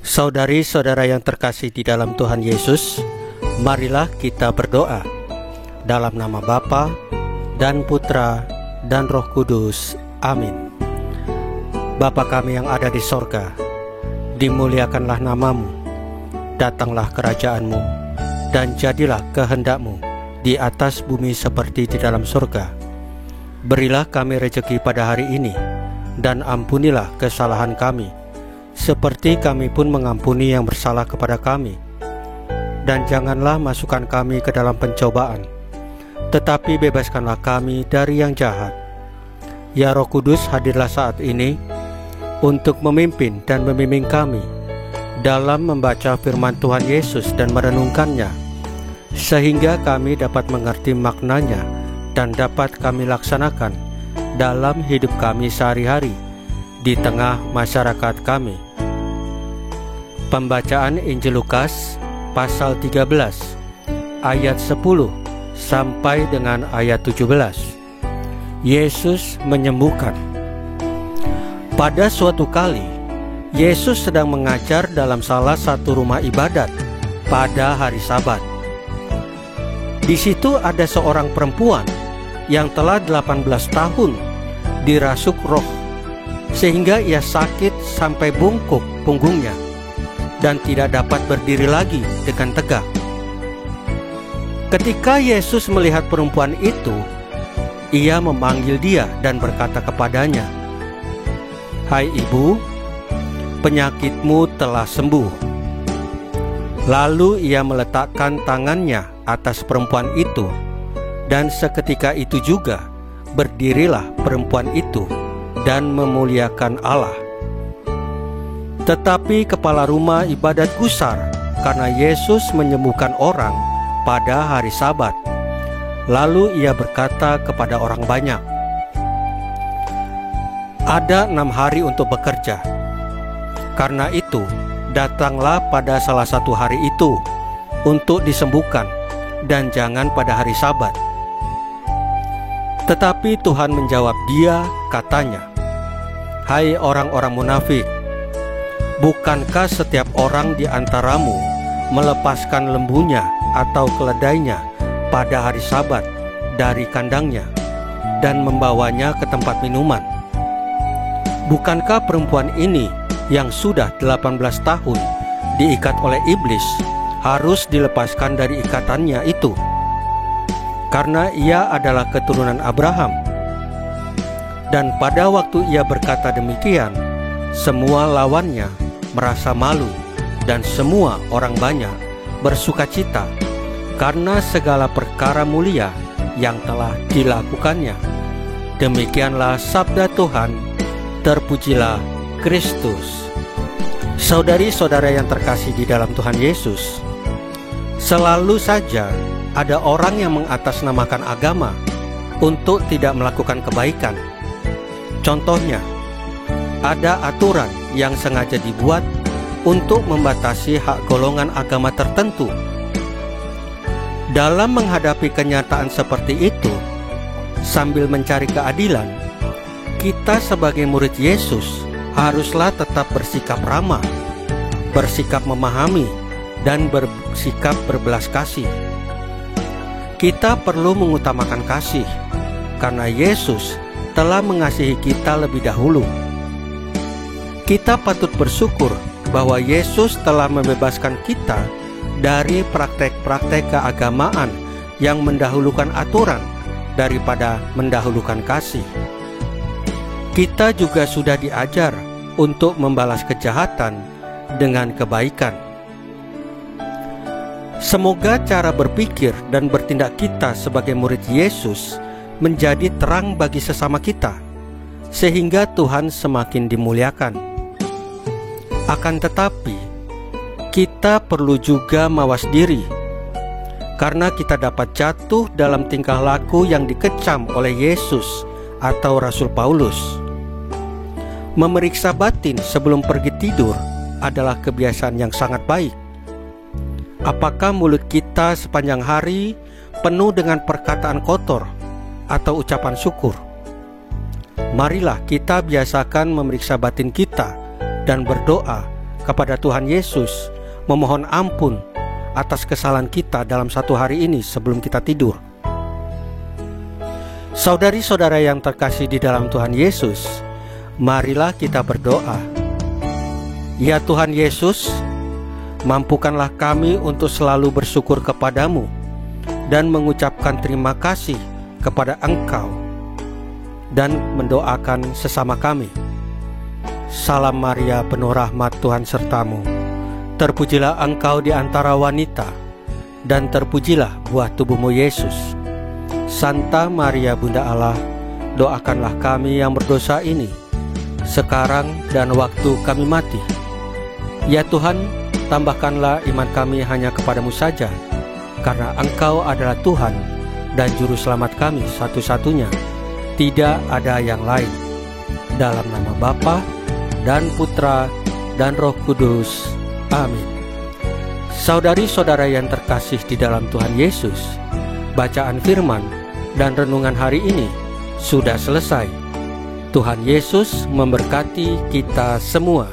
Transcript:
Saudari-saudara yang terkasih di dalam Tuhan Yesus, marilah kita berdoa. Dalam nama Bapa dan Putra dan Roh Kudus. Amin. Bapa kami yang ada di sorga, dimuliakanlah namamu, datanglah kerajaan-Mu, dan jadilah kehendak-Mu di atas bumi seperti di dalam surga. Berilah kami rezeki pada hari ini, dan ampunilah kesalahan kami, seperti kami pun mengampuni yang bersalah kepada kami. Dan janganlah masukkan kami ke dalam pencobaan, tetapi bebaskanlah kami dari yang jahat. Ya Roh Kudus, hadirlah saat ini untuk memimpin dan membimbing kami dalam membaca firman Tuhan Yesus dan merenungkannya, sehingga kami dapat mengerti maknanya dan dapat kami laksanakan dalam hidup kami sehari-hari di tengah masyarakat kami. Pembacaan Injil Lukas pasal 13 ayat 10 sampai dengan ayat 17. Yesus menyembuhkan. Pada suatu kali, Yesus sedang mengajar dalam salah satu rumah ibadat pada hari Sabat. Di situ ada seorang perempuan yang telah 18 tahun dirasuk roh, sehingga ia sakit sampai bungkuk punggungnya dan tidak dapat berdiri lagi dengan tegak. Ketika Yesus melihat perempuan itu, ia memanggil dia dan berkata kepadanya, "Hai ibu, penyakitmu telah sembuh." Lalu ia meletakkan tangannya atas perempuan itu, dan seketika itu juga berdirilah perempuan itu dan memuliakan Allah. Tetapi kepala rumah ibadat gusar karena Yesus menyembuhkan orang pada hari Sabat. Lalu ia berkata kepada orang banyak, "Ada 6 hari untuk bekerja. Karena itu, datanglah pada salah satu hari itu untuk disembuhkan, dan jangan pada hari Sabat." Tetapi Tuhan menjawab dia, katanya, "Hai orang-orang munafik, bukankah setiap orang di antaramu melepaskan lembunya atau keledainya pada hari Sabat dari kandangnya dan membawanya ke tempat minuman? Bukankah perempuan ini yang sudah 18 tahun diikat oleh iblis harus dilepaskan dari ikatannya itu? Karena ia adalah keturunan Abraham." Dan pada waktu ia berkata demikian, semua lawannya merasa malu, dan semua orang banyak bersukacita karena segala perkara mulia yang telah dilakukannya. Demikianlah sabda Tuhan. Terpujilah Kristus. Saudari-saudara yang terkasih di dalam Tuhan Yesus, selalu saja ada orang yang mengatasnamakan agama untuk tidak melakukan kebaikan. Contohnya, ada aturan yang sengaja dibuat untuk membatasi hak golongan agama tertentu. Dalam menghadapi kenyataan seperti itu, sambil mencari keadilan, kita sebagai murid Yesus haruslah tetap bersikap ramah, bersikap memahami, dan bersikap berbelas kasih. Kita perlu mengutamakan kasih, karena Yesus telah mengasihi kita lebih dahulu. Kita patut bersyukur bahwa Yesus telah membebaskan kita dari praktek-praktek keagamaan yang mendahulukan aturan daripada mendahulukan kasih. Kita juga sudah diajar untuk membalas kejahatan dengan kebaikan. Semoga cara berpikir dan bertindak kita sebagai murid Yesus menjadi terang bagi sesama kita, sehingga Tuhan semakin dimuliakan. Akan tetapi, kita perlu juga mawas diri, karena kita dapat jatuh dalam tingkah laku yang dikecam oleh Yesus atau Rasul Paulus. Memeriksa batin sebelum pergi tidur adalah kebiasaan yang sangat baik. Apakah mulut kita sepanjang hari penuh dengan perkataan kotor atau ucapan syukur? Marilah kita biasakan memeriksa batin kita dan berdoa kepada Tuhan Yesus, memohon ampun atas kesalahan kita dalam satu hari ini sebelum kita tidur. Saudari-saudara yang terkasih di dalam Tuhan Yesus, marilah kita berdoa. Ya Tuhan Yesus, mampukanlah kami untuk selalu bersyukur kepadamu dan mengucapkan terima kasih kepada Engkau dan mendoakan sesama kami. Salam Maria, penuh rahmat, Tuhan sertamu. Terpujilah Engkau di antara wanita, dan terpujilah buah tubuhmu Yesus. Santa Maria Bunda Allah, doakanlah kami yang berdosa ini, sekarang dan waktu kami mati. Ya Tuhan, tambahkanlah iman kami hanya kepadamu saja, karena Engkau adalah Tuhan dan Juru Selamat kami satu-satunya. Tidak ada yang lain. Dalam nama Bapa dan Putra dan Roh Kudus. Amin. Saudari-saudara yang terkasih di dalam Tuhan Yesus, bacaan firman dan renungan hari ini sudah selesai. Tuhan Yesus memberkati kita semua.